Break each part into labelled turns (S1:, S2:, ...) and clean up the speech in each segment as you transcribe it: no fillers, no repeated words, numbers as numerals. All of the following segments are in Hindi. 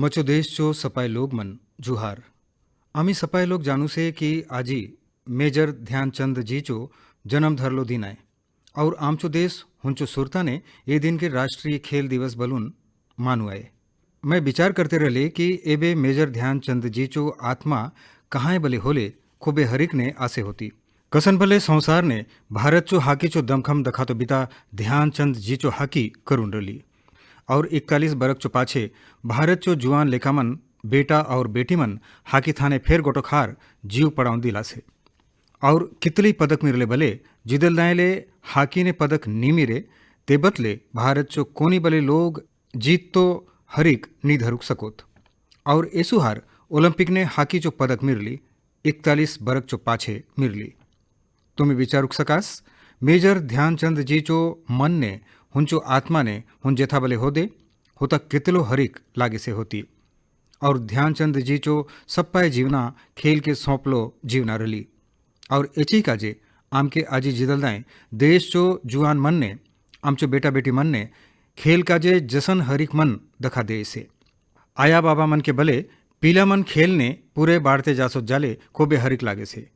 S1: मचो देशचो सपाय लोग मन जुहार आम्ही सपाय लोक जाणू से की आजी मेजर ध्यानचंद जीचो जन्म धरलो दिन आहे और आमचो देश हुंचो सुरताने ये दिन के राष्ट्रीय खेल दिवस बलून मानू आहे। मैं विचार करते रहले कि एबे मेजर ध्यानचंद जीचो आत्मा कहाँ बले होले खूबे हरिक ने आसे होती कसन भले संसार ने भारत चो हाकी चो दमखम दखातो बिता ध्यानचंद जीचो हाकी करून रली और 41 बरक चो पाछे भारत चो जुआन लेखामन बेटा और बेटी मन हाकी थाने फेर गोटोखार जीव पड़ाउन दिलासे और कितली पदक मिरले भले जिदल दायले हाकी ने पदक नी मिरे ते बतले भारत चो कोनी बले लोग जीत तो हरिक नी धरुक सकोत और एसुहार ओलंपिक ने हाकी चो पदक मिरली 41 बरक चो पाछे मिरली। तुम्हें विचारुक सकास मेजर ध्यानचंद जी चो मन ने हुंचो आत्मा ने हुन जेथा बले होदे होता कितलो हरिक लागे से होती और ध्यानचंद जी चो सप्पाय जीवना खेल के सौंपलो जीवना रली और एची काजे आमके आजी जिदलदाएं देश चो जुआन मन ने आमचो बेटा बेटी मन ने खेल काजे जसन हरिक मन दखा दे से आया बाबा मन के भले पीला मन खेल ने पूरे बाढ़ते जासो जाले खूबे हरिक लागे से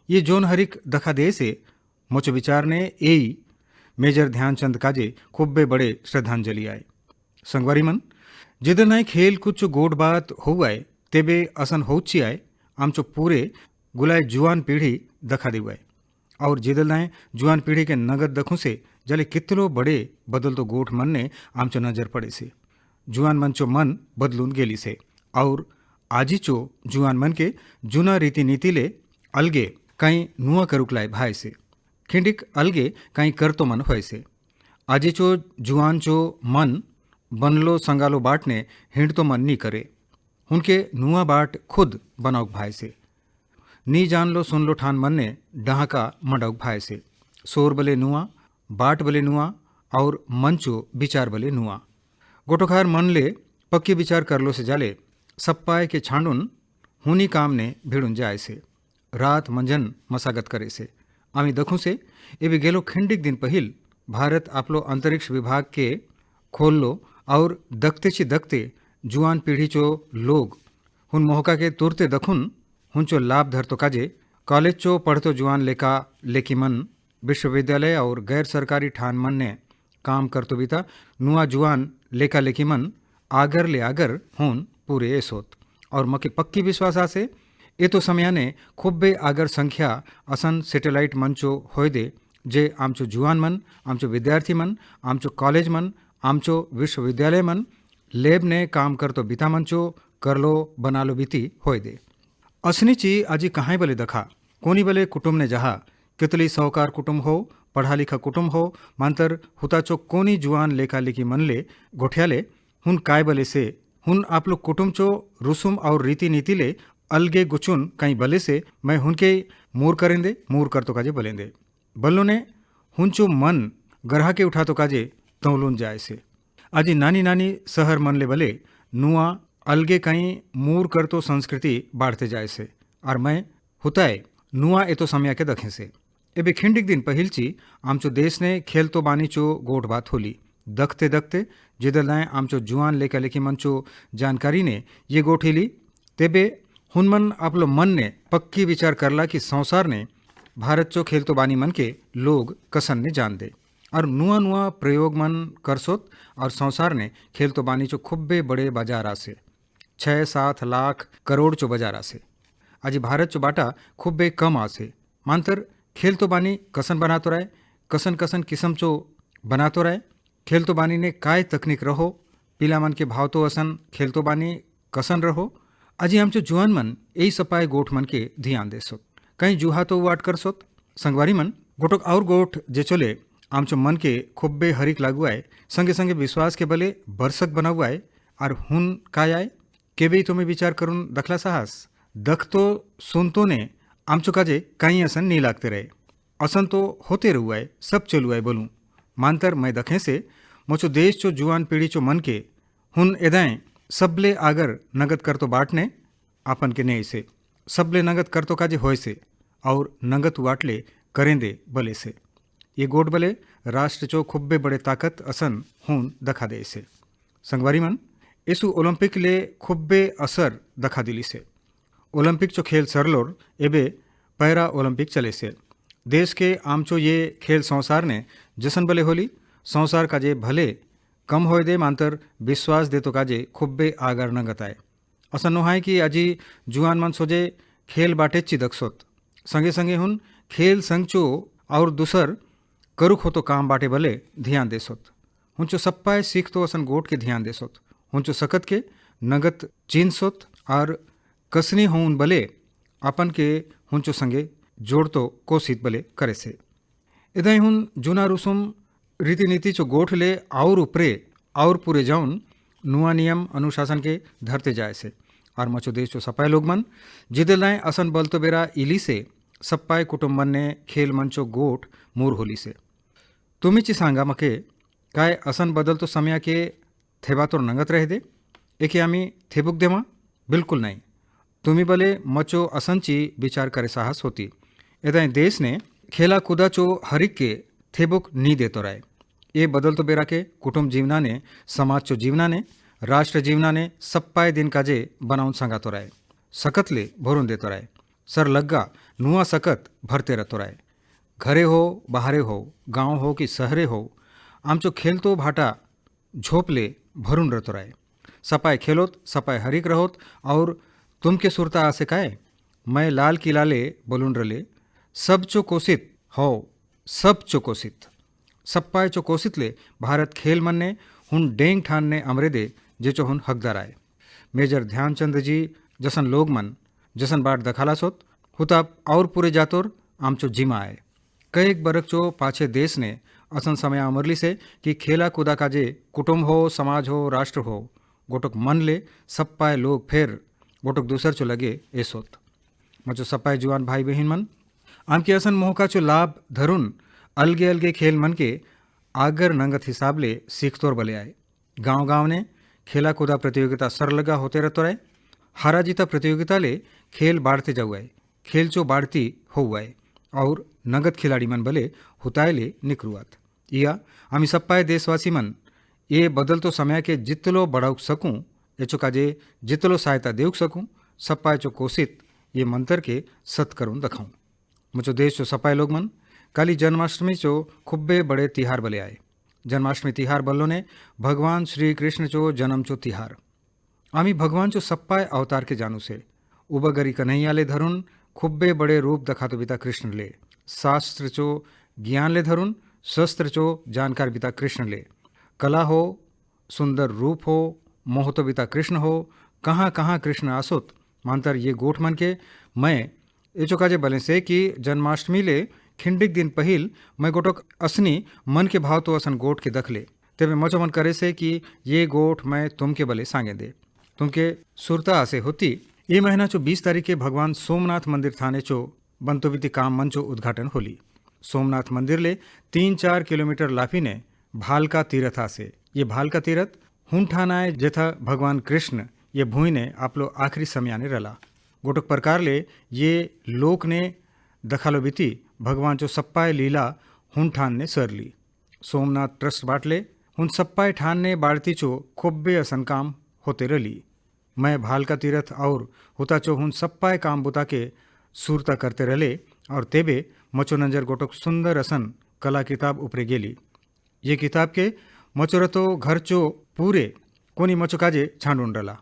S1: ये जोन हरिक दखा दे से मोचो विचार ने एई मेजर ध्यानचंद काजे खूबे बड़े श्रद्धांजलि आए। संगवारी मन जिधर नाय खेल कुछ गोड बात हुआए तेबे असन होची आए आमचो पूरे गुलाय जुआन पीढ़ी दखा देवाए और जिधर नाय जुआन पीढ़ी के नगद दखों से जले कितलो बड़े बदल तो गोठ मन ने आमचो नजर पड़े से जुआन मन चो मन बदलून गेली से और आजी चो जुआन मन के जुना रीति नीति ले अलगे कहीं नुआ करुक लाए भाई से खिंडिक अलगे कहीं कर तो मन होय से आजी चो जुआन चो मन बनलो संगालो बाट ने हिंड तो मन नी करे उनके नुआ बाट खुद बनाउक भाई से नी जान लो सुन लो ठान मन ने डहाका मंडाउक भाई से सोर बले नुआ बाट बले नुआ और मंचो विचार बले नुआ गोटोखार मन ले पक्की विचार कर लो से जाले सप्पाय के छांडुन हुनी काम ने भिड़ुन जाए से रात मंजन मसागत करे से आमी दखूं से एबे गेलो खंडिक दिन पहिल भारत आपलो अंतरिक्ष विभाग के खोल लो और दखते ची दखते जुआन पीढ़ी चो लोग हुन मोहका के तुरते दखुन हुंचो लाभ धरतो काजे कॉलेज चो पढ़तो जुआन लेका लेकी मन विश्वविद्यालय और गैर सरकारी ठान मन ने काम करतो बीता नुआ जुआन लेका लेकी मन आगर ले आगर हुन पूरे एसोत और मके पक्की विश्वास आसे ये तो समयाने खूबे आगर संख्या असन सैटेलाइट मंचो होय दे जे आमचो जुआन मन आमचो विद्यार्थी मन आमचो कॉलेज मन आमचो विश्वविद्यालय मन लेब ने काम करतो बीता मंचो करलो बनालो बीती होय दे असनीची आजी कहाँ बले दखा कोनी बले कुटुंब ने जहा कितली सहकार कुटुंब हो पढ़ा लिखा कुटुंब हो मांतर हुताचो कोनी जुआन लेखा लेखी मनले गोठ्याले हुन काय बले से हुन आप लोग कुटुंब चो रुसुम और रीति नीति ले अलगे गुचुन कहीं बले से मैं हुनके मूर करेंदे मूर कर तो काजे बलेंदे बल्लो ने हुंचो मन गरहा के उठा तो काजे तौलून जाए से आजी नानी नानी शहर मन ले बले नुआ अलगे कहीं मूर कर तो संस्कृति बाढ़ते जाए से और मैं हुताए नुआ ए तो समय के दखे से एबे खिंडिक दिन पहिलची आमचो देश ने खेल तो बानी चो गोठ बात होली दखते दखते जिदल दाए आमचो जुआन लेका लेखी मंचो जानकारी ने ये गोठेली तेबे हुनमन आपलो मन ने पक्की विचार करला कि संसार ने भारत चो खेल तो बानी मन के लोग कसन ने जान दे और नुआ नुआ प्रयोग मन करसोत और संसार ने खेल तो बानी चो खूबे बड़े बाजार आसे 6-7 लाख करोड़ चो बाजार आसे आज भारत चो बाटा खूबे कम आसे मांतर खेल तो बानी कसन बनातो रहे कसन कसन किस्म चो बनातो रहे खेल तो बानी ने काय तकनीक रहो पीला मन के भाव तो असन खेल तो बानी कसन रहो अजी आमचो जुआन मन यही सपाय गोठ मन के ध्यान देसोत कहीं जुहा तो वाट करसोत संगवारी मन गोटोक और गोठ जे चले आमचो मन के खूबे हरिक लागू आए संगे संगे विश्वास के बले बरसक बनाऊ आए और हुन काय आए केबे तुम्हें विचार करून दखला साहस दख तो सुनतो ने आमचो काजे कहीं असन नहीं लागते रहे असन तो होते रहू आए सब चलू आए बोलूं मानतर मैं दखे से मोचो देश चो जुआन पीढ़ी चो मन के हुन एदाएं सबले आगर नगद कर तो बाटने आपन के नहीं से सबले नगद कर तो काजे होय से और नगद वाटले करेंदे बले से ये गोट बले राष्ट्र चो खूबे बड़े ताकत असन हुन दखा दे से संगवारी मन यसु ओलंपिक ले खुब्बे असर दखा दिली से। ओलंपिक चो खेल सरलोर एबे पैरा ओलंपिक चले से। देश के आमचो ये खेल संसार ने जसन बले होली संसार काजे भले कम होए दे मांतर विश्वास दे तो काजे खुब्बे आगर नंगत आए। असन नोहाय कि अजी जुआन मन सोजे खेल बाटे चिदकसोत संगे संगे हुन खेल संगचो और दूसर करुक हो तो काम बाटे भले ध्यान देसोत। हुंचो सप्पाए सीख तो असन गोट के ध्यान देसोत। हुंचो सकत के नगत चीनसोत और कसनी होउन भले अपन के हुंचो संगे जोड़ तो कोशित भले करे से। इदाई हुन जुना रुसुम रीति नीति चो गोठ ले और उपरे और पूरे जाउन नुआ नियम अनुशासन के धरते जाए से। और मचो देश चो सपाय लोग मन जिदलाए असन बल तो बेरा इली से सप्पाय कुटुंब मन ने खेल मंचो गोठ मूर होली से। तुम्ही ची सांगा मके काय असन बदल तो समय के थेबा तो नंगत रह दे एके आम्ही थेबुक देमा बिल्कुल नहीं। तुम्ही भले मचो असंची विचार करे साहस होती। एदाय देश ने खेला कूदा चो हरिक के थेबुक नी देतो राय। ये बदल तो बेरा के कुटुंब जीवना ने समाज चो जीवना ने राष्ट्र जीवना ने सप्पाय दिन काजे बनाउन सांगातो राय। सकत ले भरून देतो राय। सर लग्गा नुआ सकत भरते रहतो राय। घरे हो बाहरे हो गांव हो कि शहरे हो आमचो खेल तो भाटा झोपले भरून रहतो राय। सपाय खेलोत सपाय हरिक रहोत और तुम के सुरता आसे काय मैं लाल किला ले बोलून रले सब चो कोसित हो सब चो कोसित सप्पाय चो कोसित ले भारत खेल मन ने हुन डेंग ठान ने अमरे दे जे चो हुन हकदार आए। मेजर ध्यानचंद जी जसन लोग मन जसन बाट दखाला सोत हुता और पूरे जातोर आमचो जिमा आए। कई बरक चो पाछे देश ने असन समय अमरली से कि खेला कूदा काजे कुटुंब हो समाज हो राष्ट्र हो गोटक मन ले सप्पाय लोग फिर गोटक दूसर चो लगे एसोत। मचो सप्पाय जुआन भाई बहन मन आम के असन मोह का चो लाभ धरुन अलगे अलगे खेल मन के आगर नंगत हिसाब ले सीखतोर बले आए। गांव गांव ने खेला कूदा प्रतियोगिता सर लगा होते रहतो रहे। हारा जीता प्रतियोगिता ले खेल बाढ़ते जाऊ आए। खेल चो बाढ़ती हो आए और नगद खिलाड़ी मन भले हुताए ले निकरुआत। या आमी सप्पाय देशवासी मन ये बदल तो समय के जितलो बढ़ाउक सकूं एचो काजे जितलो सहायता देउक सकूं सप्पाय चो कोशित ये मंत्र के सत करून दखाऊं। मुझो देश चो सपाय लोग मन काली जन्माष्टमी चो खुब्बे बड़े तिहार बले आए। जन्माष्टमी तिहार बल्लो ने भगवान श्री कृष्ण चो जन्म चो तिहार। आमी भगवान चो सप्पाय अवतार के जानू से उबगरी कन्हैया ले धरुन खुब्बे बड़े रूप दखातो बिता कृष्ण ले। शास्त्र चो ज्ञान ले धरुन शस्त्र चो जानकार बिता कृष्ण ले। कला हो सुंदर रूप हो मोह तो बिता कृष्ण हो कहाँ कहाँ कृष्ण आसोत मांतर ये गोठ मन के मैं एचो काजे बले से कि जन्माष्टमी ले खिंडिक दिन पहिल मैं गोटक असनी मन के भाव तो असन गोठ के दखले तेरे मचो मन करे से कि ये गोठ मैं तुमके बले सांगे दे तुमके सुरता आसे होती। ये महीना चो 20 तारीख के भगवान सोमनाथ मंदिर थाने चो बंतोबिती काम मन चो उद्घाटन होली। सोमनाथ मंदिर ले 3-4 किलोमीटर लाफी ने भालका तीरथ आसे। ये भालका तीरथ हुन ठानाए जेथा भगवान कृष्ण ये भूई ने आपलो आखिरी समय आने रला। गोटक प्रकार ले ये लोक ने दखालो बीती भगवान चो सप्पाय लीला हुन ठान ने सर ली। सोमनाथ ट्रस्ट बाटले हुन सप्पाय ठान ने बाड़ती चो खुब्बे असन काम होते रली। मैं भालका तीरथ और होता चो हुन सप्पाय काम बुता के सूरता करते रले और तेबे मचो नंजर गोटक सुंदर असन कला किताब उपरे गेली। ये किताब के मचोर तो घर चो पूरे कोनी मचो काजे छांडून रला।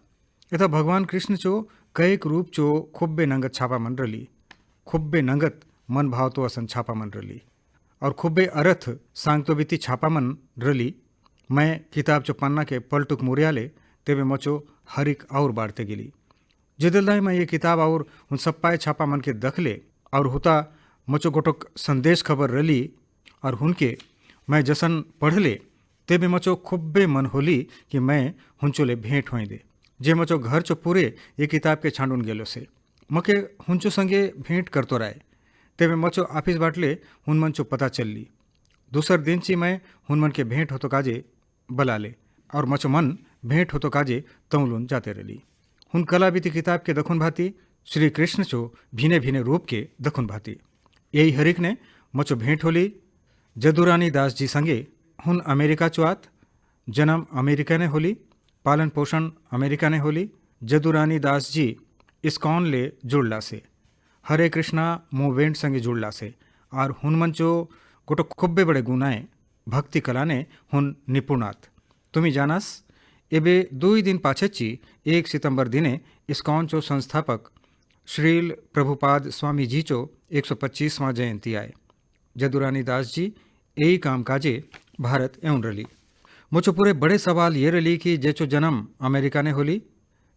S1: यथा भगवान कृष्ण चो कईक रूप चो खुब्बे नंगत छापा मन रली। खुब्बे नंगत मन भाव तो असन छापा मन रली और खुब्बे अर्थ सांग तो बीती छापा मन रली। मैं किताब चो पन्ना के पलटुक मुरियाले तेबे मचो हरिक और बाढ़ते गेली। जिदलदाई मैं ये किताब और उन सप्पाय छापा मन के दखले और होता मचो गोटक संदेश खबर रली और हुनके मैं जसन पढ़ले तेबे मचो खुब्बे मन होली कि मैं हुंचोले भेंट होई दे। जे मचो घर चो पूरे ये किताब के छांडून गेलो से मके हुंचो संगे भेंट करतो राय तेबे मचो ऑफिस बाटले हुन मन चो पता चलली। दूसर दिन ची मैं हुन मन के भेंट होतो काजे बलाले और मचो मन भेंट होतो काजे तौलून जाते रली। हुन कला बीती किताब के दखुन भाती श्री कृष्ण चो भिने भिने रूप के दखुन भाती। यही हरिक ने मचो भेंट होली जदुरानी दास जी संगे हुन अमेरिका चो आत जन्म अमेरिका ने होली पालन पोषण अमेरिका ने होली। जदुरानी दास जी इस्कॉन ले जुड़ला से, हरे कृष्णा मूवमेंट संगे जुड़ला से, और हुनमन जो गोटो खुब्बे बड़े गुनाए भक्ति कला ने हुन निपुणात। तुम्ही जानास एबे 2 दिन पाछेची 1 सितंबर दिने इस्कॉन चो संस्थापक श्रील प्रभुपाद स्वामी जी चो 125वां जयंती आए। जदुरानी दास जी यही काम काजे भारत एवं रली। मुझो पूरे बड़े सवाल ये रली कि जे चो जन्म अमेरिका ने होली,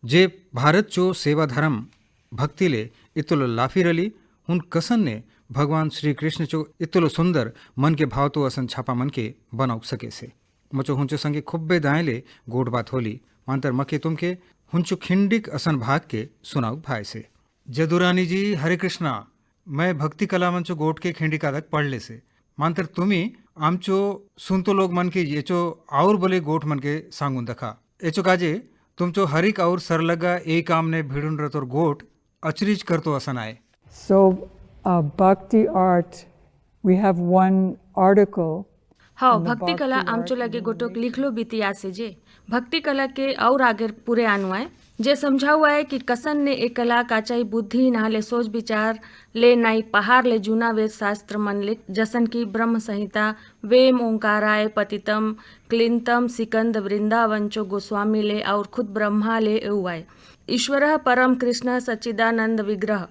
S1: जे भारत चो सेवा धर्म भक्ति ले इतलो लाफी रली, हुन कसन ने भगवान श्री कृष्ण चो इतलो सुंदर मन के भाव तो असन छापा मन के बनाउ सके से। मुझो हुंचो संगे खुब्बे दाएले गोट बात होली, मांतर मके तुमके हुंचो खिंडिक असन भाग के सुनाऊ भाई से। जदुरानी जी हरे कृष्णा, मैं भक्ति कला मंचो गोट के खिंडिका तक पढ़ ले से, मांतर तुम्ही आमचो सुनतो लोग मन के येचो और बोले गोट मन के सांगुन दखा। एचो काजे तुमचो हरिक और सरलगा एक काम ने भिड़ुन रतोर गोट अचरीज करतो असन आए।
S2: So, bhakti art, we have one article.
S3: हाँ,
S2: in the
S3: भक्ति कला
S2: Bhakti
S3: आमचो
S2: art
S3: लगे
S2: in
S3: गोटोक
S2: the
S3: लिखलो बीतिया से जे भक्ति कला के और आगे पूरे आनुआ है जे समझाहुआ है कि कसन ने एक कला काचाई बुद्धि नाले सोच विचार ले नाई पहाड़ ले जूना वेद शास्त्र मन ले जसन की ब्रह्म संहिता वेम ओंकाराय पतितम क्लिंतम सिकंद वृंदावंचो गोस्वामी ले और खुद ब्रह्मा ले एवुआय ईश्वर परम कृष्ण सच्चिदानंद विग्रह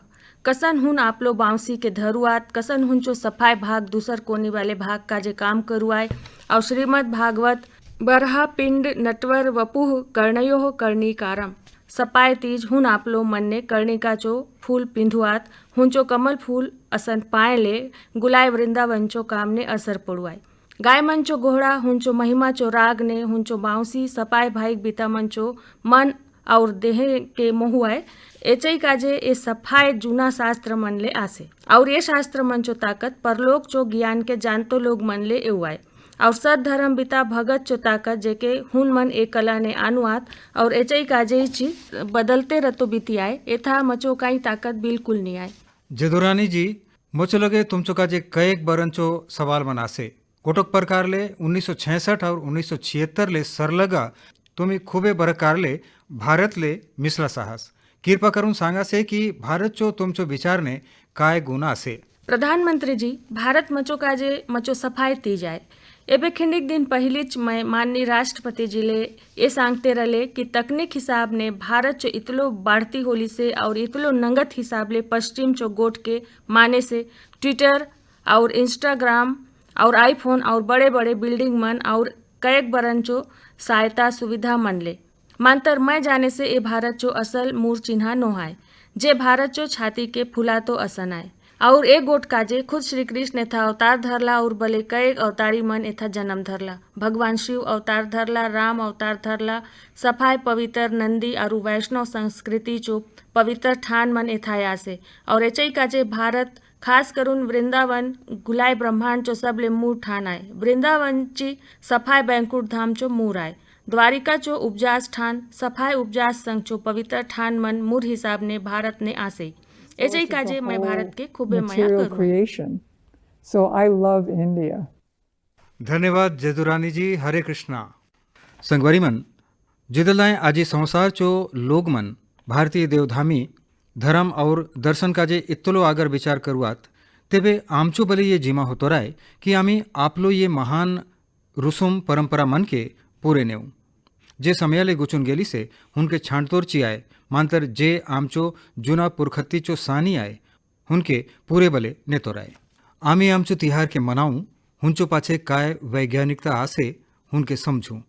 S3: कसन हुन आपलो बांसी के धरुआत कसन हुंचो सफाई भाग दूसर कोनी वाले भाग का जे काम करुआय और श्रीमद् भागवत बरहा पिंड नटवर वपुह कर्णयो कर्णिकारम सपाय तीज हुन आपलो मन ने कर्णिका चो फूल पिंधुआत हुंचो कमल फूल असन पाए ले गुलाय वृंदावंचो काम ने असर पड़ुआय गाय मंचो घोड़ा हुंचो महिमा चो राग ने हुंचो बांसी सपाय भाईक बीता मंचो मन और देह के मोहुआय एचई काजे ए सफाई जूना शास्त्र मन ले आसे और ये शास्त्र मन चो ताकत परलोक चो ज्ञान के जानतो लोग मन ले एवुआय और सद धर्म बिता भगत चो ताकत जेके हुन मन एक कला ने आनुआत और एचई काजे ची बदलते रतो बीती आए एथा मचो काई ताकत बिल्कुल नहीं आए।
S1: जदुरानी जी मुझे लगे तुमचो का जे कएक बरंचो सवाल बनासे गोटोक प्रकार ले 1966 और 1976 ले सरलगा तुम्ही खूबे बरकार ले भारत ले मिसला साहस कृपा करून सांगा से कि भारत चो तुमचो विचार ने काय गुना से।
S3: प्रधानमंत्री जी भारत मचो काजे मचो सफाई ती जाए एबे खिंडिक दिन पहिलीच मैं माननीय राष्ट्रपति जी ले ये सांगते रले कि तकनीक हिसाब ने भारत चो इतलो बढ़ती होली से और इतलो नंगत हिसाब ले पश्चिम चो गोट के माने से ट्विटर और इंस्टाग्राम और आईफोन और बड़े बड़े बिल्डिंग मन और कएक बरंचो सहायता सुविधा मन ले मांतर मैं जाने से ए भारत चो असल मूर चिन्हा नोहाय जे भारत चो छाती के फुला तो असन आए और एक गोट काजे खुद श्री कृष्ण एथा अवतार धरला और भले कई अवतारी मन एथा जन्म धरला भगवान शिव अवतार धरला राम अवतार धरला सफाई पवित्र नंदी और वैष्णव संस्कृति चो पवित्र ठान मन एथा आसे और एचई काजे भारत खास करून वृंदावन गुलाय ब्रह्मांड चो सबले मूर ठान आए वृंदावन ची सफाई बैंकुट धाम चो मूर आए द्वारिका चो उपजास ठान सफाई उपजास संघ चो पवित्र ठान मन मूर हिसाब ने भारत ने आसे एजई काजे मैं भारत के खूबे माया करूं।
S2: creation. So I love India.
S1: धन्यवाद जदुरानी जी हरे कृष्णा। संगवारी मन जिदलाएं आजी संसार चो लोग मन भारतीय देवधामी धर्म और दर्शन काजे इत्तलो आगर विचार करुआत तेबे आमचो बले ये जिमा होतो राय कि आम्ही आपलो ये महान रुसुम परंपरा मन के पूरे नेऊ जे समयाले गुचून गेली से हुनके छाणतोरची आए मांतर जे आमचो जुना पुरखत्ती चो सानी आए हुनके पूरे बले नेतोराय आम्ही आमचो तिहार के मनाऊं हुंचो पाछे काय वैज्ञानिकता आसे हुनके समझूं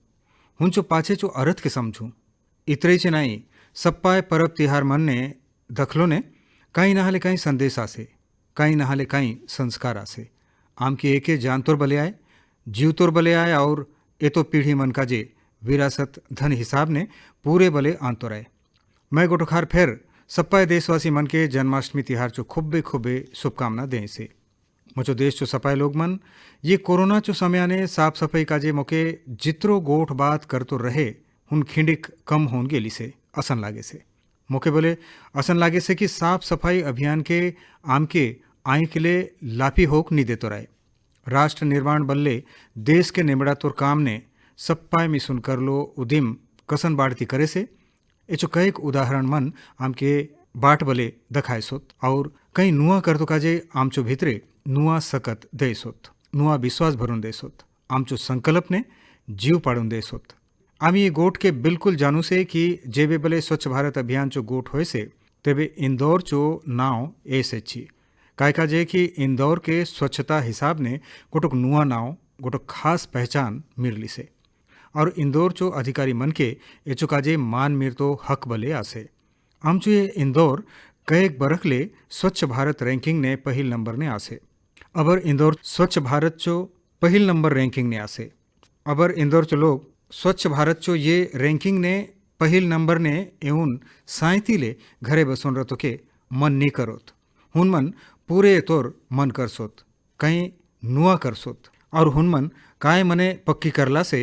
S1: हुंचो पाछे चो अर्थ के समझूं इतरे चे नहीं सप्पाय परब तिहार मन ने दखलो ने कहीं नहाले कहीं संदेश आसे कहीं नहाले कहीं संस्कार आसे आम की एके जानतोर बले आए जीवतोर बले आए और एतो पीढ़ी मन का जे विरासत धन हिसाब ने पूरे बले आंतोर आए। मैं गोटोखार फिर सप्पाय देशवासी मन के जन्माष्टमी तिहार चो खुब्बे खुब्बे शुभकामना दें से मुझो देश चो सपाय लोग मन ये कोरोना चो समय ने साफ सफाई काजे मोके जित्रो गोठ बात करतो रहे हुन खिंडिक कम होन गेली से असन लागे से मोके बोले असन लागे से कि साफ सफाई अभियान के आमके आई के लिए लाफी होक नहीं देतो राय राष्ट्र निर्माण बल्ले देश के निमड़ा तोर काम ने सप्पाय मिसुन कर लो उदिम कसन बाढ़ती करे से एचो कईक उदाहरण मन आमके बाट बले दखायसोत और कई नुआ करतो काजे आमचो भितरे नुआ सकत देसोत, नुआ विश्वास भरून देसोत, आमचो संकल्प ने जीव पाडून देसोत। आमी ये गोट के बिल्कुल जानू से कि जेबे बले स्वच्छ भारत अभियान चो गोट होय से तेबे इंदौर चो नाव ऐसे छी काय काजे कि इंदौर के स्वच्छता हिसाब ने गोटोक नुआ नाव गोटोक खास पहचान मिरली से और इंदौर चो अधिकारी मन के एचो काजे मान मिर तो हक बले आसे। आमचो ये इंदौर कएक बरखले स्वच्छ भारत रैंकिंग ने पहिल नंबर ने आसे। अबर इंदौर स्वच्छ भारत चो पहिल नंबर रैंकिंग ने आसे। अबर इंदौर चो लोग स्वच्छ भारत चो ये रैंकिंग ने पहिल नंबर ने एवं साइतीले घरे बसोन रतो के मन नहीं करोत, हुनमन पूरे तोर मन करसोत, कहीं नुआ करसोत और हुनमन काय मने पक्की करला से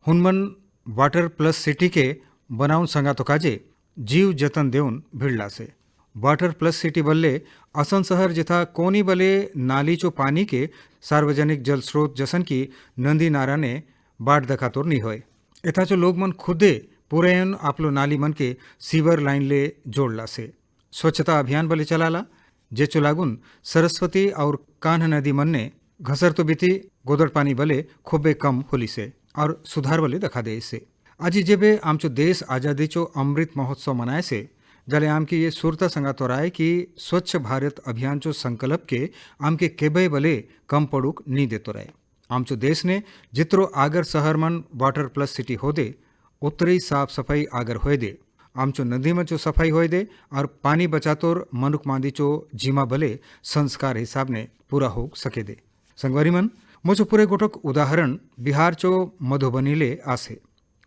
S1: हुनमन वाटर प्लस सिटी के बनाउन संगा तो काजे जीव जतन देउन भिड़ला से। वाटर प्लस सिटी बल्ले असन शहर जिथा कोनी बले नाली चो पानी के सार्वजनिक जल स्रोत जसन की नंदी नारा ने बाट दखातोर नहीं होय। एथा चो लोग मन खुदे पूरे आपलो नाली मन के सीवर लाइन ले जोड़ला से स्वच्छता अभियान बले चलाला, जेचो लागुन सरस्वती और कान्ह नदी मन ने घसर तो बीती गोदड़ पानी बले खूबे कम होली से और सुधार बले दखा दे से। आज जेबे आमचो देश आज़ादी चो अमृत महोत्सव मनाए से जले आमकी ये सुरता संगा तोराए कि स्वच्छ भारत अभियान चो संकल्प के आमके केबे बले कम पड़ुक नहीं देतो रहे। आमचो देश ने जित्रो आगर शहर मन वाटर प्लस सिटी हो दे उतरी साफ सफाई आगर होए दे, आमचो नदी में चो सफाई होए दे और पानी बचातोर मनुक मांदी चो जीमा बले संस्कार हिसाब ने पूरा हो सके दे। संगवारी मन मुझो पूरे गोटक उदाहरण बिहार चो मधुबनी ले आसे।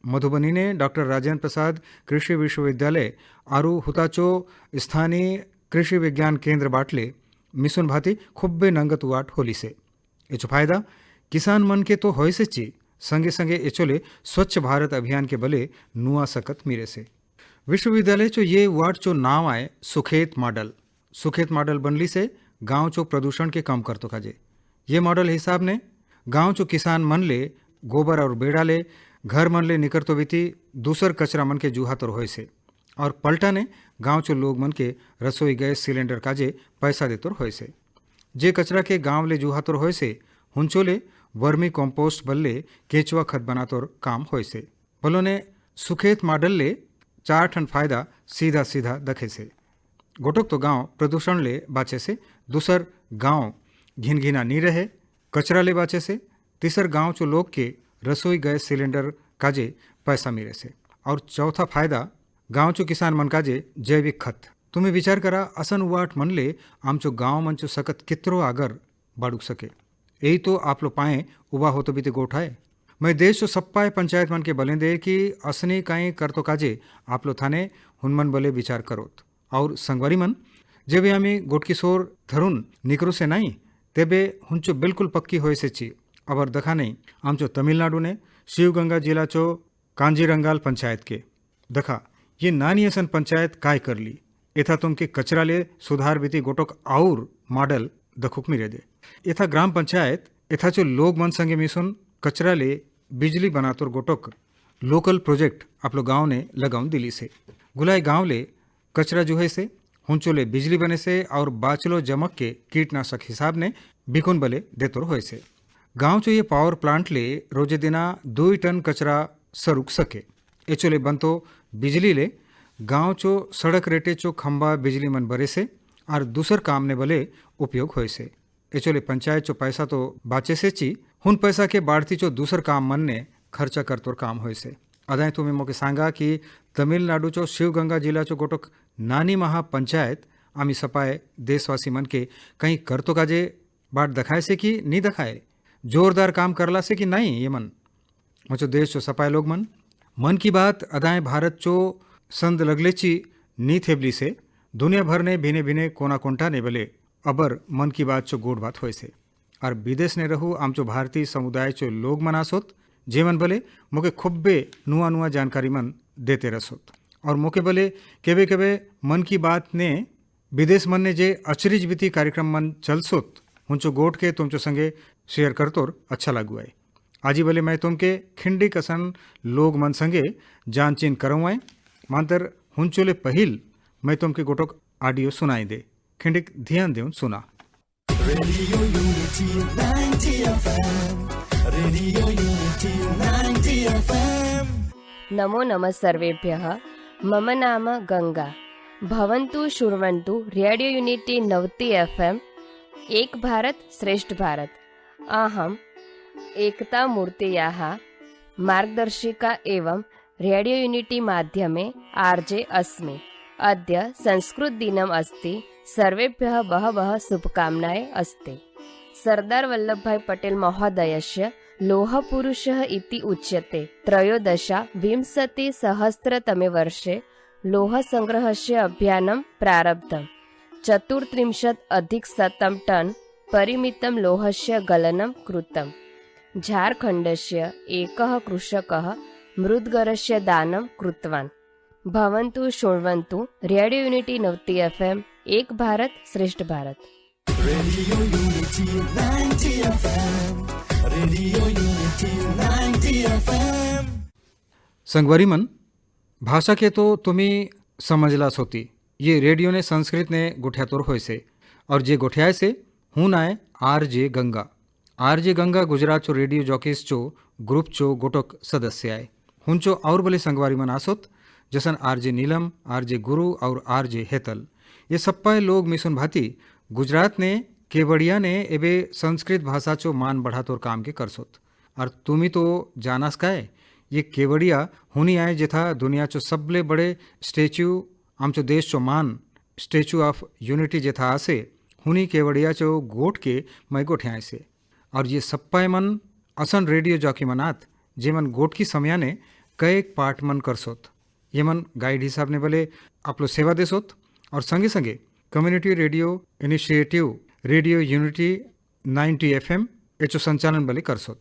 S1: मधुबनी ने डॉक्टर राजेंद्र प्रसाद कृषि विश्वविद्यालय आरु हुताचो स्थानीय कृषि विज्ञान केंद्र बाटले मिशन भाती खुब्बे नंगत वाट होली से। एचो फायदा किसान मन के तो होय से ची, संगे संगे एचोले स्वच्छ भारत अभियान के बले नुआ सकत मिरे से। विश्वविद्यालय चो ये वार्ड चो नाम आए सुखेत मॉडल। सुखेत मॉडल बनली से गांव चो प्रदूषण के कम करतो काजे। ये मॉडल हिसाब ने गांव चो किसान मन ले गोबर और बेड़ा ले घर मन ले निकरतो बीती दूसर कचरा मन के जूहा तोर होय से और पलटा ने गांव चो लोग मन के रसोई गैस सिलेंडर काजे पैसा देतोर होय से। जे कचरा के गांव ले जूहा तोर होय से हुंचोले वर्मी कॉम्पोस्ट बल्ले केचुआ खत बनातोर काम होय से। बोलो ने सुखेत मॉडल ले 4 ठन फायदा सीधा सीधा दखे से। गोटोक तो गांव प्रदूषण ले बाचे से, दूसर गांव घिन घिना नहीं रहे कचरा ले बाचे से, तीसर गांव चो लोग के रसोई गैस सिलेंडर काजे पैसा मिले से और चौथा फायदा गांव चो किसान मन काजे जैविक खत। तुम्हें विचार करा असन वाट मन ले आमचो गांव मन चो सकत कितरो आगर बाड़ुक सके। यही तो आप लो पाए उबा हो तो बीते गोठाए। मैं देश चो सप्पाए पंचायत मन के बले दे कि असनी काई कर तो काजे आप लो थाने हुनमन बले विचार करोत। और संगवारी मन जेबे आमी गोटकिशोर धरुन निकरू से नहीं तेबे हुंचो बिल्कुल पक्की होय से ची। अबर दखा नहीं आमचो तमिलनाडु ने शिवगंगा जिला चो कांजीरंगाल पंचायत के दखा ये नानी असन पंचायत काय कर ली। एथा तुमके कचरा ले सुधार बीती गोटोक और मॉडल दखुक मिरे दे। एथा ग्राम पंचायत एथा चो लोग मन संगे मिसुन कचरा ले बिजली बनातोर गोटोक लोकल प्रोजेक्ट आप लोग गाँव ने लगाउन दिली से। गुलाय गाँव ले कचरा जुहे से हुंचोले बिजली बने से और बाचलो जमक के कीटनाशक हिसाब ने बिकुन बले देतोर होय से। गाँव चो ये पावर प्लांट ले रोजे दिना 2 टन कचरा सरुक सके। एचोले बनतो बिजली ले गाँव चो सड़क रेटे चो खंबा बिजली मन बरे से और दूसर काम ने बले उपयोग होय से। एचोले पंचायत चो पैसा तो बाचे से ची, हुन पैसा के बाढ़ती चो दूसर काम मन ने खर्चा करतोर काम होय से। अदाय तुम्हें मोके सांगा कि तमिलनाडु चो शिवगंगा जिला चो गोटोक नानी महा पंचायत आमी सपाए देशवासी मन के कहीं कर तो काजे बाट दखाए से कि नहीं दखाए, जोरदार काम करला से कि नहीं। ये मन मुझो देश चो सपाए लोग मन की बात अदाय भारत चो संद लगलेची नी थेबली से दुनिया भर ने भिने भिने कोना कोंटा ने बले अबर मन की बात चो गोड़ बात होय से। और विदेश ने रहू आमचो भारतीय समुदाय चो लोग मनासोत जेमन बले मोके खुब्बे नुआ नुआ जानकारी मन देते रसोत। और मोके बले केबे केबे मन की बात ने विदेश मन ने जे अचरिज बीती कार्यक्रम मन चलसोत हुंचो गोट के तुमचो संगे शेयर करतोर अच्छा लागू आए। आजी बोले मैं तुमके खिंडी कसन लोग मन संगे जानचीन करवाएं मांतर हुंचोले पहिल मैं तुमके गोटोक ऑडियो सुनाई दे खिंडिक ध्यान देऊन सुना।
S4: Radio Unity 90 FM. Radio Unity 90 FM.
S5: नमो नमः सर्वेभ्यः। मम नाम गंगा। भवन्तु शृण्वन्तु रेडियो यूनिटी 90 FM। एक भारत श्रेष्ठ भारत। अहम् एकता मूर्तेयाः मार्गदर्शिका एवं रेडियो यूनिटी माध्यमे आर्जे अस्मि। अद्य संस्कृत दिनम् अस्ति। सर्वेभ्यः बहवः शुभकामनाः अस्ति। सरदार वल्लभभाई पटेल महोदयस्य लौहपुरुषः इति उच्यते। 13विंशतिसहस्रतमे वर्षे लौहसङ्ग्रहस्य अभियानं प्रारब्धम्। 34 टन् परिमितं लौहस्य गलनं कृतम्। झारखण्डस्य एकः कृषकः मृद्गरस्य दानं कृतवान्। भवन्तु शृण्वन्तु रेडियो यूनिटी 90 FM। एक भारत श्रेष्ठ Bharat.
S4: Radio Unity 90 FM. Radio Unity 90 FM.
S1: संगवारी मन भाषा के तो तुम्ही समजलास होती ये रेडियो ने संस्कृत ने गुठ्यातोर होय से और जे गुठ्याय से हूँ नाय आरजे गंगा गुजरात चो रेडियो जॉकीज चो ग्रुप चो गोटोक सदस्य आय हुंचो और बोले संगवारी मन आसोत जसन आरजे नीलम आरजे गुरु और आरजे हेतल ये सप्पाय लोग मिसुन भाती गुजरात ने केवड़िया ने एबे संस्कृत भाषा चो मान बढ़ातोर काम के करसोत और तुमी तो जानास काय ये केवड़िया हुनी आए जेथा दुनिया चो सबले बड़े स्टेच्यू आमचो देश चो मान स्टेच्यू ऑफ यूनिटी जेथा आसे हुनी केवड़िया चो गोट के मैं गोठ्याय से और ये सप्पाय मन असन रेडियो जॉकी मनात जे मन गोट की समयाने कई पाठ मन करसोत ये मन गाइड हिसाब ने बोले आप लोग सेवा देसोत और संगे संगे community radio initiative radio unity 90 FM echo संचालन बले करसोत।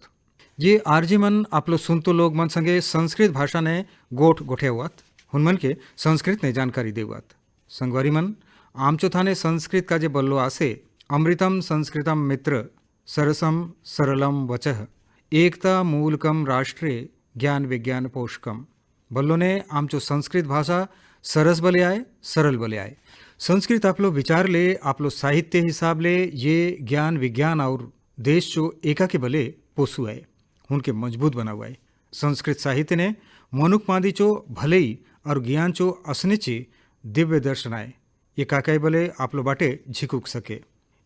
S1: ये आरजी मन आप लोग सुनतो लोग मन संगे संस्कृत भाषा ने गोठे हुआत हुनमन के संस्कृत ने जानकारी देवात। संगवारी मन आमचो थाने संस्कृत का जे बल्लो आसे अमृतम संस्कृतम मित्र सरसम सरलम वचः एकता मूलकम राष्ट्रे ज्ञान विज्ञान पोषकम बल्लो ने आमचो संस्कृत भाषा सरस बले आए सरल बले आए। संस्कृत आप लोग विचार ले आप लोग साहित्य हिसाब ले ये ज्ञान विज्ञान और देश चो एका के बले पोसु आए उनके मजबूत बना हुआ है। संस्कृत साहित्य ने मनुक मादी चो भले ही और ज्ञान चो असनेचे दिव्य दर्शन आए ये काकाई बले आप लोग बाटे झिकुक सके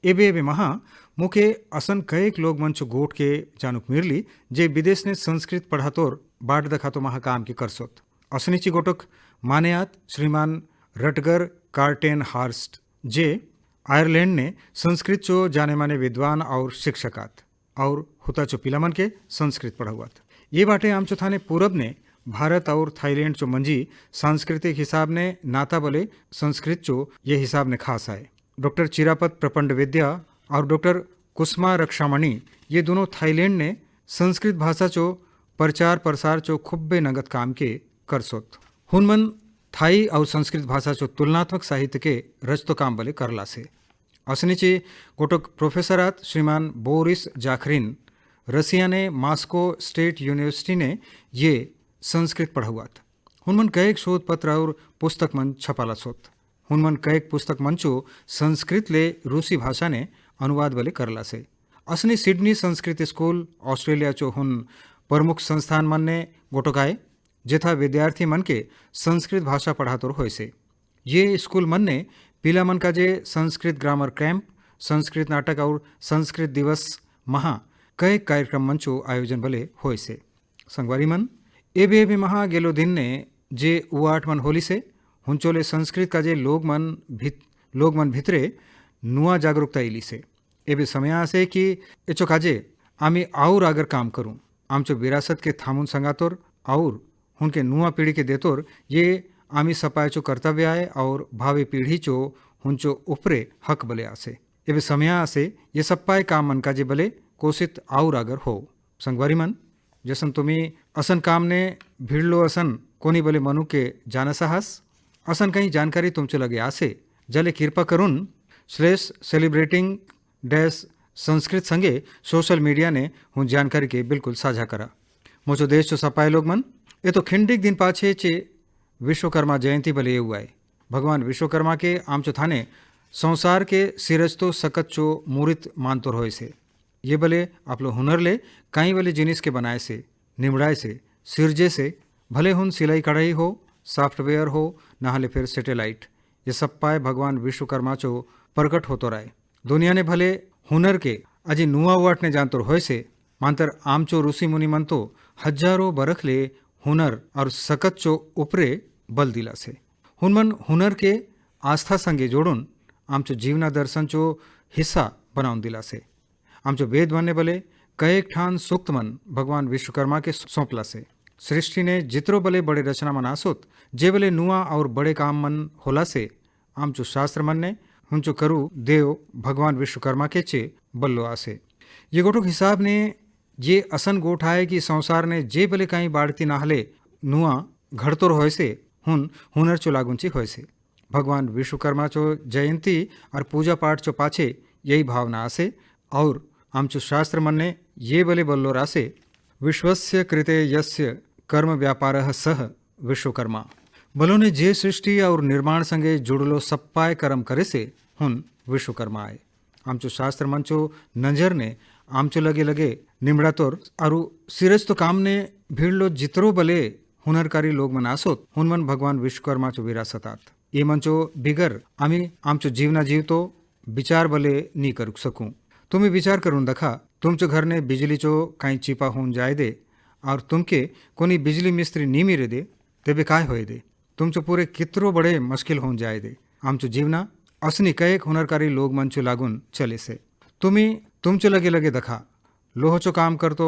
S1: एबे महा मुखे असन कईक लोग मंचो गोट के जानुक मिरली जे विदेश ने संस्कृत पढ़ातोर बाट दखातो महा काम के करसोत असनीची गोटक मानेयात श्रीमान रटगर कार्टेन हार्स्ट जे आयरलैंड ने संस्कृत चो जाने माने विद्वान और शिक्षकात और हुता चो पिलामन के संस्कृत पढ़ावात ये बाटे आमचो थाने पूरब ने भारत और थाईलैंड चो मंजी सांस्कृतिक हिसाब ने नाता बोले संस्कृत चो ये हिसाब ने खास आए। डॉक्टर चिरापत प्रपंड विद्या और डॉक्टर कुसमा रक्षामणि ये दोनों थाईलैंड ने संस्कृत भाषा चो प्रचार प्रसार चो खुब्बे नगद काम के करसोत हुनमन थाई और संस्कृत भाषा चो तुलनात्मक साहित्य के रचतो काम बले करला से असनीचे गोटक प्रोफेसरात श्रीमान बोरिस जाखरिन रसिया ने मॉस्को स्टेट यूनिवर्सिटी ने ये संस्कृत पढ़ावात हुनमन कईक शोध पत्र और पुस्तक मन छपाला सोत हुनमन कईक पुस्तक मंचो संस्कृत ले रूसी भाषा ने अनुवाद बले करला से असनी सिडनी संस्कृत स्कूल ऑस्ट्रेलिया चो हुन प्रमुख संस्थान मन ने गोटोकाए जेथा विद्यार्थी मन के संस्कृत भाषा पढ़ातोर होय से ये स्कूल मन ने पीला मन का जे संस्कृत ग्रामर कैंप संस्कृत नाटक और संस्कृत दिवस महा कई कार्यक्रम मंचो आयोजन बले होय से संगवारी मन एबे महा गेलो दिन ने जे उआठ मन होली से हुंचोले संस्कृत का जे लोग मन भितरे नुआ जागरूकता इली से एबे समय आसे कि एचो काजे आमी और आगर काम करूं आमचो विरासत के थामुन संगातोर और उनके नुआ पीढ़ी के देतोर ये आमी सपाय चो कर्तव्य आए और भावी पीढ़ी चो हुंचो उपरे हक बले आसे एबे समय आसे ये सप्पाय काम मन का जे बले कोशित और आगर हो। संगवारी मन जसन तुम्ही असन काम ने भिड़लो असन कोनी बले मनु के जाना साहस असन कहीं जानकारी तुमचे लगे आसे जले कृपा करून / सेलिब्रेटिंग संस्कृत संगे सोशल मीडिया ने हूँ जानकारी के बिल्कुल साझा करा। मुझो देश चो सपाय लोग मन ये तो खिंडिक दिन पाछे चे विश्वकर्मा जयंती भले हुआ है। भगवान विश्वकर्मा के आमचो थाने संसार के सिरज तो सकत चो मूर्त मानतो रहे से ये भले आप लो हुनर ले कई वाले जिनिस के बनाए से निमड़ाए से सिरजे से भले हुन सिलाई कढ़ाई हो सॉफ्टवेयर हो नहाले फिर सैटेलाइट ये सब पाए भगवान विश्वकर्मा चो प्रकट होतो रहे। दुनिया ने भले हुनर के अजी नुआ वाट ने जानतो होय से मांतर आमचो ऋषि मुनि मन तो हजारों बरख ले हुनर और सकत चो उपरे बल दिला से हुनमन हुनर के आस्था संगे जोड़ून आमचो जीवना दर्शन चो हिस्सा बनाउन दिला से आमचो वेद मन ने भले कएक ठान सूक्त मन भगवान विश्वकर्मा के सौंपला से सृष्टि ने जितरो भले बड़े रचना मन आसोत जे भले नुआ और बड़े काम मन होला से आमचो शास्त्र मन ने हुंचो करू देव भगवान विश्वकर्मा के चे बल्लो आसे ये गोटोक हिसाब ने ये असन गोठ आए कि संसार ने जे भले कहीं बाढ़ती नाहले नुआ घड़तोर होय से हुन हुनर चो लागुंची होय से भगवान विश्वकर्मा चो जयंती और पूजा पाठ चो पाछे यही भावना आसे और आमचो शास्त्र मन ने ये भले बल्लो रासे विश्वस्य कृते यस्य कर्म व्यापारः सह विश्वकर्मा भलो ने जे सृष्टि और निर्माण संगे जुड़लो सप्पाय कर्म करे से हुन विश्वकर्मा आए। आमचो शास्त्र मंचो नजर ने आमचो लगे लगे निमड़ा तोर और सिरज तो काम ने भीड़लो जितरो भले हुनरकारी लोग मन आसोत हुन मन भगवान विश्वकर्मा चो विरासतात ये मंचो बिगर आमी आमचो जीवना जीव तो विचार भले नी कर सकूं। तुम्हें विचार करून दखा तुमचो घर ने बिजली चो कहीं चिपा होऊन जाए दे और तुमके कोनी बिजली मिस्त्री नी मिरे दे तेबे काय होए दे तुमचो पूरे कितरो बड़े मुश्किल होऊन जाए दे। आमचो जीवना असनी कएक हुनरकारी लोग मंचो लागून चले से तुम्ही तुमचो लगे लगे दखा लोह चो काम करतो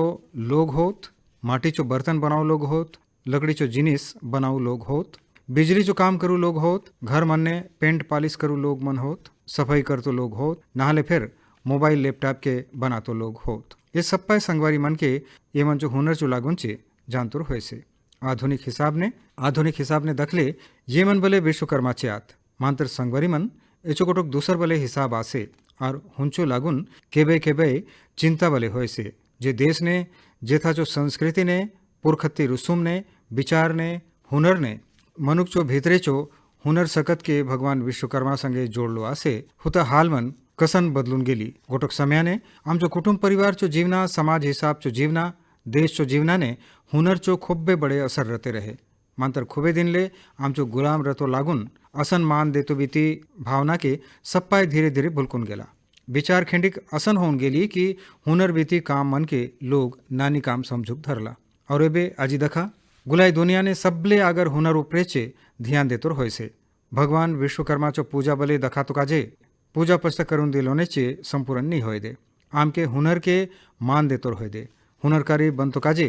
S1: लोग होत माटी चो बर्तन बनाओ लोग होत लकड़ी चो जिनिस बनाओ लोग होत बिजली चो काम करू लोग होत घर मन ने पेंट पालिश करू लोग मन होत सफाई करतो लोग होत नहाले फिर मोबाइल लैपटॉप के बनातो लोग होत ये सप्पाय संगवारी मन के ये मन जो हुनर चो लागुंचे जानतोर होय से आधुनिक हिसाब ने दखले ये मन भले विश्वकर्मा चे आत मांतर संगवारी मन एचो गोटोक दूसर भले हिसाब आसे और हुंचो लागुन केबे केबे चिंता भले होय से जे देश ने जेथा जो संस्कृति ने पुरखत्ती रुसुम ने विचार ने हुनर ने मनुक चो भीतरे चो हुनर सकत के भगवान विश्वकर्मा संगे जोड़लो आसे हुता हाल मन कसन बदलून गेली गोटोक समयाने आमचो कुटुंब परिवार चो जीवना समाज हिसाब चो जीवना देश चो जीवना ने हुनर चो खूबे बड़े असर रहते रहे मांतर खूबे दिन ले आमचो गुलाम रतो लागून असन मान देतो बीती भावना के सप्पाय धीरे धीरे भुलकुन गेला विचार खिंडिक असन होऊन गेली कि हुनर बीती काम मन के लोग नानी काम समझुक धरला और एबे आजी दखा गुलाई दुनिया ने सबले अगर हुनर उपरेचे ध्यान देतोर होय से भगवान विश्वकर्मा चो पूजा बले दखा तो काजे पूजा पछता करून दिलोने चे संपूर्ण नहीं होय दे आमके हुनर के मान देतोर होय दे हुनरकारी बनतो काजे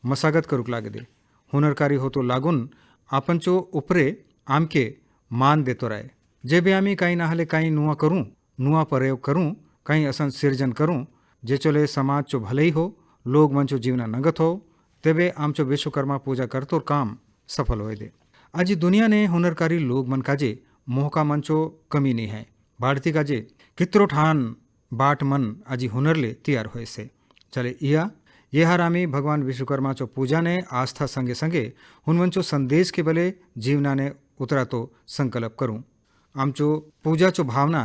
S1: मसागत करूक लागे दे हुनरकारी होतो लागून आपण चो उपरे आमके मान देतो राय जे भी आम्ही काही नाहले काही नुआ करूं नुआ प्रयोग करूं काही असन सिर्जन करूं जे चोले समाज चो भले ही हो लोग मन चो जीवना नगत हो तेबे आमचो विश्वकर्मा पूजा करतोर काम सफल होय दे। आज दुनिया ने हुनरकारी लोग मन काजे मोहका मन चो कमी नहीं है बाढ़ती काजे कितरो ठान बाट मन आजी हुनर ले तैयार होय से चले ये हर आमी भगवान विश्वकर्मा चो पूजा ने आस्था संगे संगे हुनमन चो संदेश के भले जीवना ने उतरा तो संकल्प करूं आमचो पूजा चो भावना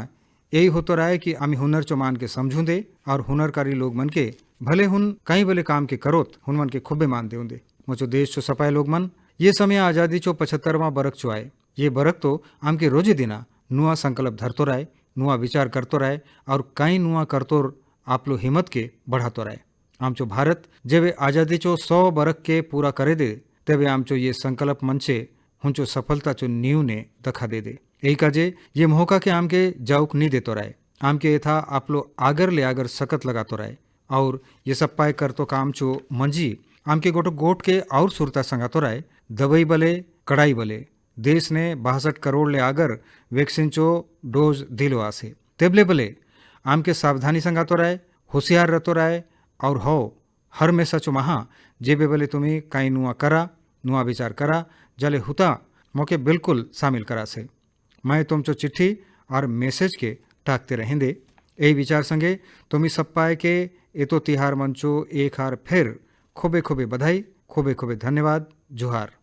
S1: यही होतो रहा है कि आमी हुनर चो मान के समझूं दे और हुनरकारी लोग मन के भले हुन कई भले काम के करोत हुन मन के खूबे मान देऊं दे। मुझो देश चो सपाय लोग मन ये समय आज़ादी चो 75वां बरक चो आए ये बरक तो आमके रोजे दिना नुआ संकल्प धरतो रहे नुआ विचार करतो रहे और कई नुआ करतोर आपलो हिम्मत के बढ़ातो रहे। आमचो भारत जेबे आज़ादी चो 100 बरक के पूरा करे दे तेबे आमचो ये संकल्प मंचे हुंचो सफलता चो नींव ने दखा दे यही काजे ये मौका के आमके जाऊक नहीं देतो रहे आमके यथा आपलो आगर ले आगर सकत लगातो रहे और ये सब पाए करतो काम चो मंजी आमके गोटो गोट के और सुरता संगातो रहे दवाई बले कड़ाई बले देश ने 62 करोड़ ले आगर वैक्सीन चो डोज दिलो आसे तेबले बले आमके सावधानी संगातो रहे होशियार रहतो रहे और हो हर में सचो महा जेबे बले तुम्हें कहीं नुआ करा नुआ विचार करा जले हुता मौके बिल्कुल शामिल करा से मैं तुमचो चिट्ठी और मैसेज के टाकते रहेंदे यही विचार संगे तुम्ही सप्पाय के एतो तिहार मंचो एक हार फिर खूबे खूबे बधाई, खूबे खूबे धन्यवाद। जुहार।